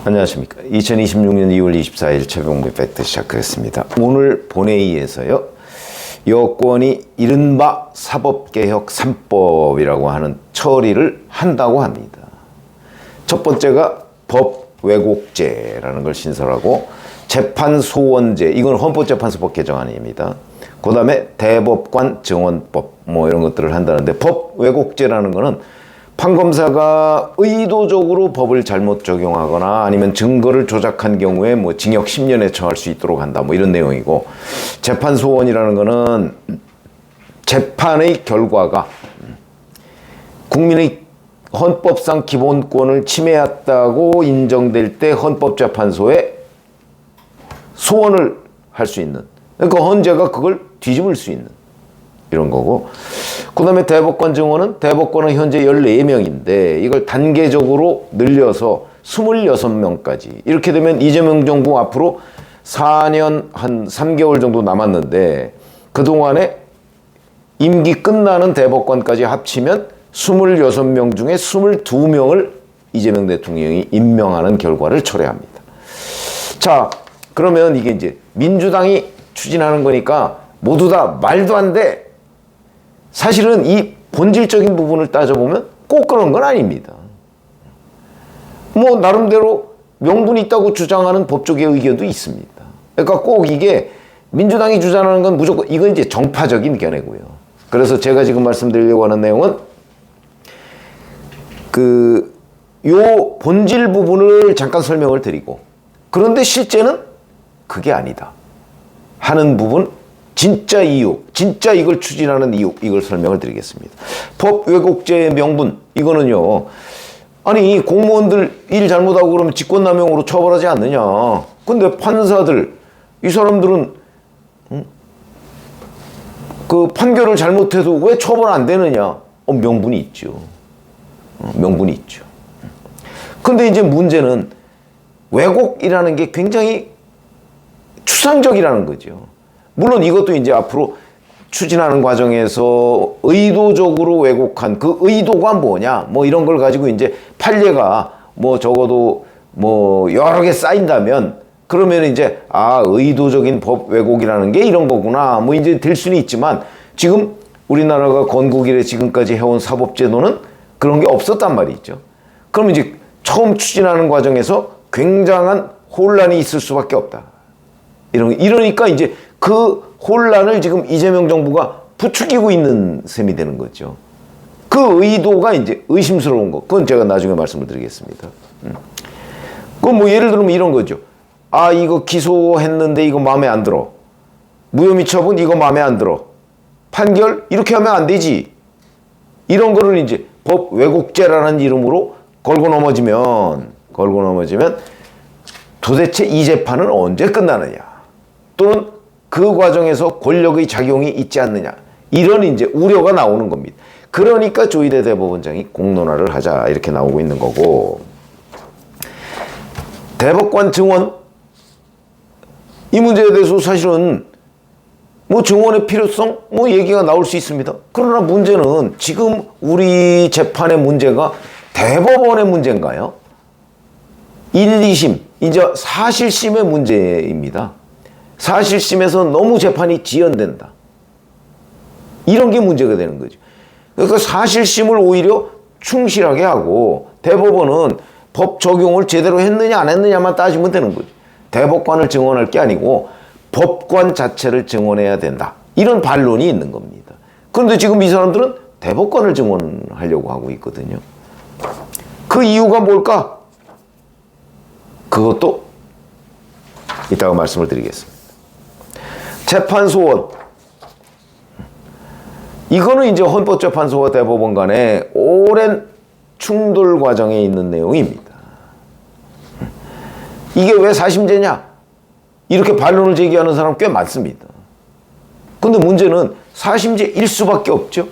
안녕하십니까. 2026년 2월 24일 최병무의 팩트 시작하겠습니다. 오늘 본회의에서요, 여권이 이른바 사법개혁 3법이라고 하는 처리를 한다고 합니다. 첫 번째가 법왜곡죄라는 걸 신설하고, 재판소원제, 이건 헌법재판소법 개정안입니다. 그 다음에 대법관 증언법, 이런 것들을 한다는데, 법왜곡죄라는 거는 판검사가 의도적으로 법을 잘못 적용하거나 아니면 증거를 조작한 경우에 징역 10년에 처할 수 있도록 한다, 이런 내용이고, 재판소원이라는 거는 재판의 결과가 국민의 헌법상 기본권을 침해했다고 인정될 때 헌법재판소에 소원을 할 수 있는, 그러니까 헌재가 그걸 뒤집을 수 있는 이런 거고, 그 다음에 대법관 증언은, 대법관은 현재 14명인데 이걸 단계적으로 늘려서 26명까지, 이렇게 되면 이재명 정부 앞으로 4년 한 3개월 정도 남았는데, 그동안에 임기 끝나는 대법관까지 합치면 26명 중에 22명을 이재명 대통령이 임명하는 결과를 초래합니다. 자, 그러면 이게 이제 민주당이 추진하는 거니까 모두 다 말도 안 돼. 사실은 이 본질적인 부분을 따져보면 꼭 그런 건 아닙니다. 나름대로 명분이 있다고 주장하는 법조계 의견도 있습니다. 그러니까 꼭 이게 민주당이 주장하는 건 무조건, 이건 이제 정파적인 견해고요. 그래서 제가 지금 말씀드리려고 하는 내용은 요 본질 부분을 잠깐 설명을 드리고, 그런데 실제는 그게 아니다 하는 부분, 진짜 이유, 진짜 이걸 추진하는 이유, 이걸 설명을 드리겠습니다. 법왜곡죄의 명분, 이거는요, 아니 공무원들 일 잘못하고 그러면 직권남용으로 처벌하지 않느냐. 근데 판사들, 이 사람들은 그 판결을 잘못해도 왜 처벌 안 되느냐. 명분이 있죠. 명분이 있죠. 근데 이제 문제는 왜곡이라는 게 굉장히 추상적이라는 거죠. 물론 이것도 이제 앞으로 추진하는 과정에서 의도적으로 왜곡한 그 의도가 뭐냐, 이런 걸 가지고 이제 판례가 적어도 여러 개 쌓인다면, 그러면 이제 의도적인 법 왜곡이라는 게 이런 거구나, 이제 될 수는 있지만, 지금 우리나라가 건국 이래 지금까지 해온 사법제도는 그런 게 없었단 말이죠. 그럼 이제 처음 추진하는 과정에서 굉장한 혼란이 있을 수밖에 없다. 이러니까 이제 그 혼란을 지금 이재명 정부가 부추기고 있는 셈이 되는 거죠. 그 의도가 이제 의심스러운 거. 그건 제가 나중에 말씀을 드리겠습니다. 그건 예를 들면 이런 거죠. 이거 기소했는데 이거 마음에 안 들어. 무혐의 처분 이거 마음에 안 들어. 판결 이렇게 하면 안 되지. 이런 거를 이제 법 왜곡죄라는 이름으로 걸고 넘어지면 도대체 이 재판은 언제 끝나느냐, 또는 그 과정에서 권력의 작용이 있지 않느냐, 이런 이제 우려가 나오는 겁니다. 그러니까 조희대 대법원장이 공론화를 하자, 이렇게 나오고 있는 거고, 대법관 증언, 이 문제에 대해서 사실은 증언의 필요성 얘기가 나올 수 있습니다. 그러나 문제는 지금 우리 재판의 문제가 대법원의 문제인가요? 1, 2심, 이제 사실심의 문제입니다. 사실심에서 너무 재판이 지연된다. 이런 게 문제가 되는 거죠. 그러니까 사실심을 오히려 충실하게 하고, 대법원은 법 적용을 제대로 했느냐 안 했느냐만 따지면 되는 거죠. 대법관을 증언할 게 아니고 법관 자체를 증언해야 된다, 이런 반론이 있는 겁니다. 그런데 지금 이 사람들은 대법관을 증언하려고 하고 있거든요. 그 이유가 뭘까? 그것도 이따가 말씀을 드리겠습니다. 재판소원, 이거는 이제 헌법재판소와 대법원 간의 오랜 충돌 과정에 있는 내용입니다. 이게 왜 사심제냐, 이렇게 반론을 제기하는 사람 꽤 많습니다. 근데 문제는 사심제일 수밖에 없죠.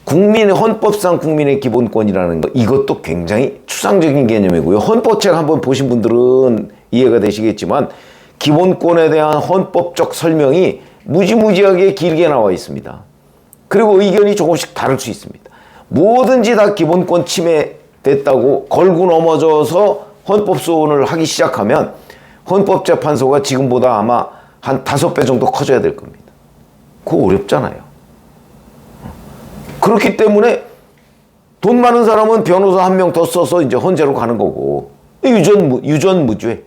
헌법상 국민의 기본권이라는 거, 이것도 굉장히 추상적인 개념이고요. 헌법책 한번 보신 분들은 이해가 되시겠지만, 기본권에 대한 헌법적 설명이 무지무지하게 길게 나와 있습니다. 그리고 의견이 조금씩 다를 수 있습니다. 뭐든지 다 기본권 침해됐다고 걸고 넘어져서 헌법소원을 하기 시작하면 헌법재판소가 지금보다 아마 한 5배 정도 커져야 될 겁니다. 그거 어렵잖아요. 그렇기 때문에 돈 많은 사람은 변호사 한 명 더 써서 이제 헌재로 가는 거고, 유전무죄.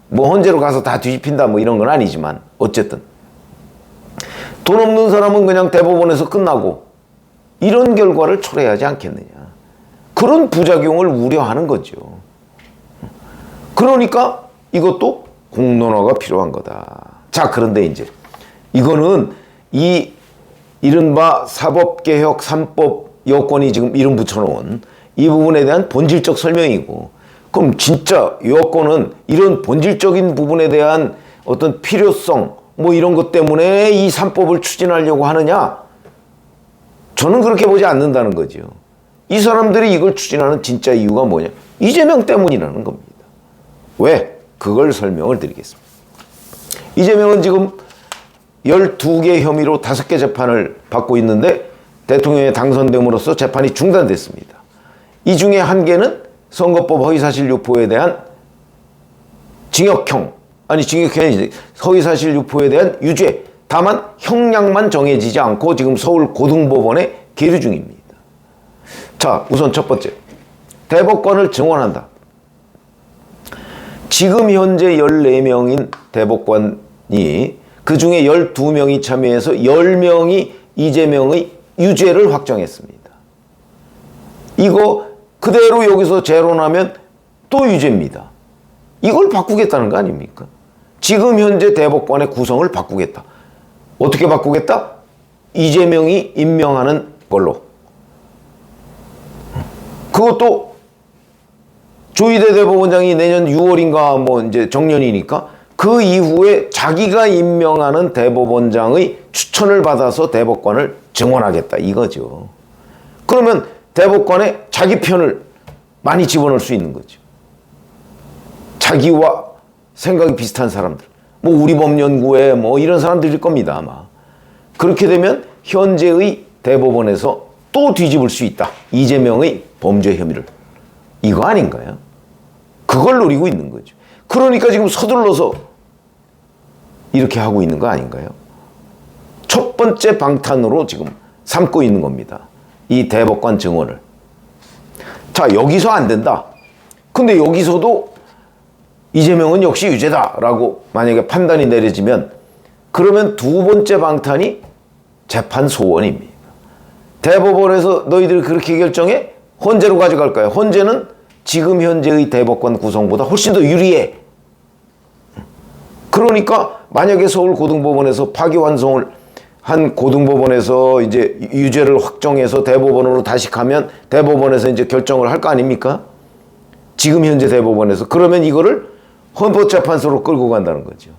뭐 헌재로 가서 다 뒤집힌다 뭐 이런 건 아니지만 어쨌든 돈 없는 사람은 그냥 대법원에서 끝나고 이런 결과를 초래하지 않겠느냐. 그런 부작용을 우려하는 거죠. 그러니까 이것도 공론화가 필요한 거다. 자, 그런데 이제 이거는 이 이른바 사법개혁 3법 여건이 지금 이름 붙여놓은 이 부분에 대한 본질적 설명이고, 그럼 진짜 여건은 이런 본질적인 부분에 대한 어떤 필요성 뭐 이런 것 때문에 이 3법을 추진하려고 하느냐? 저는 그렇게 보지 않는다는 거죠. 이 사람들이 이걸 추진하는 진짜 이유가 뭐냐? 이재명 때문이라는 겁니다. 왜? 그걸 설명을 드리겠습니다. 이재명은 지금 12개 혐의로 5개 재판을 받고 있는데 대통령에 당선됨으로써 재판이 중단됐습니다. 이 중에 1개는 선거법 허위사실 유포에 대한 징역형이 아니지, 허위사실 유포에 대한 유죄. 다만 형량만 정해지지 않고 지금 서울 고등법원에 계류 중입니다. 자, 우선 첫 번째, 대법관을 증원한다. 지금 현재 14명인 대법관이 그 중에 12명이 참여해서 10명이 이재명의 유죄를 확정했습니다. 이거 그대로 여기서 재론하면 또 유죄입니다. 이걸 바꾸겠다는 거 아닙니까? 지금 현재 대법관의 구성을 바꾸겠다. 어떻게 바꾸겠다? 이재명이 임명하는 걸로. 그것도 조희대 대법원장이 내년 6월인가 뭐 이제 정년이니까 그 이후에 자기가 임명하는 대법원장의 추천을 받아서 대법관을 증원하겠다 이거죠. 그러면 대법관에 자기 편을 많이 집어넣을 수 있는 거죠. 자기와 생각이 비슷한 사람들, 뭐 우리 법연구회 뭐 이런 사람들일 겁니다 아마. 그렇게 되면 현재의 대법원에서 또 뒤집을 수 있다. 이재명의 범죄 혐의를. 이거 아닌가요? 그걸 노리고 있는 거죠. 그러니까 지금 서둘러서 이렇게 하고 있는 거 아닌가요? 첫 번째 방탄으로 지금 삼고 있는 겁니다. 이 대법관 증언을. 자, 여기서 안 된다. 근데 여기서도 이재명은 역시 유죄다라고 만약에 판단이 내려지면 그러면 두 번째 방탄이 재판 소원입니다. 대법원에서 너희들이 그렇게 결정해? 헌재로 가져갈까요? 헌재는 지금 현재의 대법관 구성보다 훨씬 더 유리해. 그러니까 만약에 서울 고등법원에서 파기환송을 한 고등법원에서 이제 유죄를 확정해서 대법원으로 다시 가면 대법원에서 이제 결정을 할 거 아닙니까? 지금 현재 대법원에서. 그러면 이거를 헌법재판소로 끌고 간다는 거죠.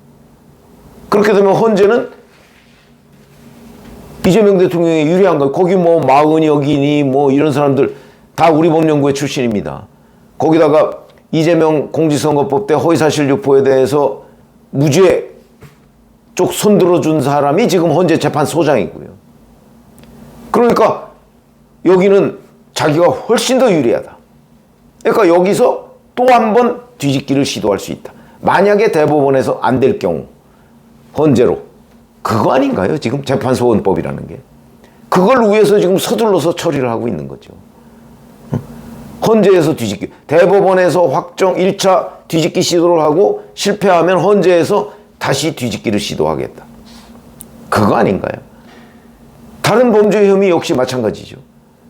그렇게 되면 헌재는 이재명 대통령이 유리한 거예요. 거기 뭐 마은혁이니 뭐 이런 사람들 다 우리 법연구회 출신입니다. 거기다가 이재명 공직선거법 때 허위사실 유포에 대해서 무죄 쪽 손들어준 사람이 지금 헌재 재판소장이고요. 그러니까 여기는 자기가 훨씬 더 유리하다. 그러니까 여기서 또 한 번 뒤집기를 시도할 수 있다. 만약에 대법원에서 안 될 경우 헌재로. 그거 아닌가요? 지금 재판소원법이라는 게. 그걸 위해서 지금 서둘러서 처리를 하고 있는 거죠. 헌재에서 뒤집기. 대법원에서 확정 1차 뒤집기 시도를 하고 실패하면 헌재에서 다시 뒤집기를 시도하겠다. 그거 아닌가요? 다른 범죄 혐의 역시 마찬가지죠.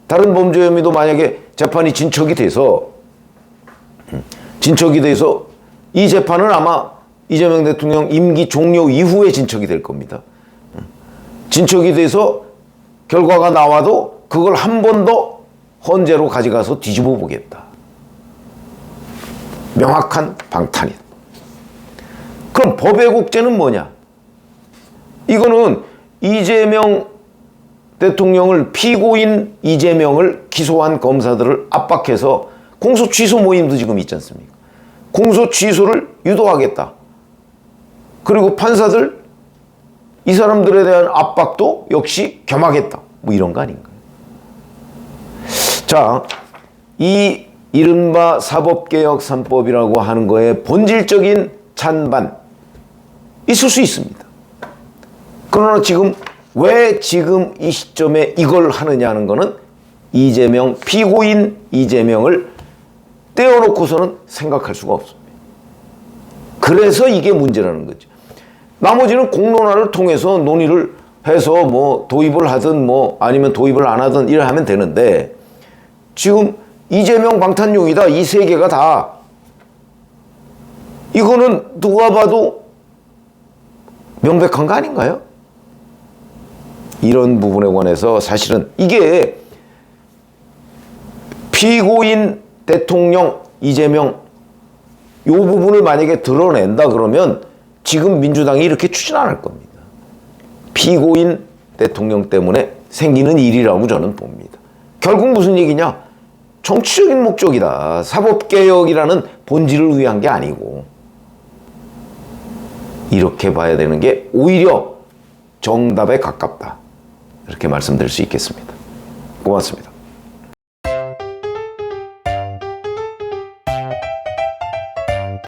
다른 범죄 혐의도 만약에 재판이 진척이 돼서 이 재판은 아마 이재명 대통령 임기 종료 이후에 진척이 될 겁니다. 진척이 돼서 결과가 나와도 그걸 한 번 더 헌재로 가져가서 뒤집어 보겠다. 명확한 방탄이다. 그럼 법외국죄는 뭐냐? 이거는 이재명 대통령을 피고인 이재명을 기소한 검사들을 압박해서 공소 취소 모임도 지금 있지 않습니까? 공소 취소를 유도하겠다. 그리고 판사들 이 사람들에 대한 압박도 역시 겸하겠다. 뭐 이런 거 아닌가요? 자, 이 이른바 사법개혁 3법이라고 하는 거에 본질적인 찬반 있을 수 있습니다. 그러나 지금 왜 지금 이 시점에 이걸 하느냐는 거는 이재명, 피고인 이재명을 떼어놓고서는 생각할 수가 없습니다. 그래서 이게 문제라는 거죠. 나머지는 공론화를 통해서 논의를 해서 뭐 도입을 하든 뭐 아니면 도입을 안 하든 이래 하면 되는데, 지금 이재명 방탄용이다, 이 세 개가 다, 이거는 누가 봐도 명백한 거 아닌가요? 이런 부분에 관해서 사실은 이게 피고인 대통령 이재명 이 부분을 만약에 드러낸다 그러면 지금 민주당이 이렇게 추진 안 할 겁니다. 피고인 대통령 때문에 생기는 일이라고 저는 봅니다. 결국 무슨 얘기냐? 정치적인 목적이다. 사법개혁이라는 본질을 위한 게 아니고, 이렇게 봐야 되는 게 오히려 정답에 가깝다. 이렇게 말씀드릴 수 있겠습니다. 고맙습니다.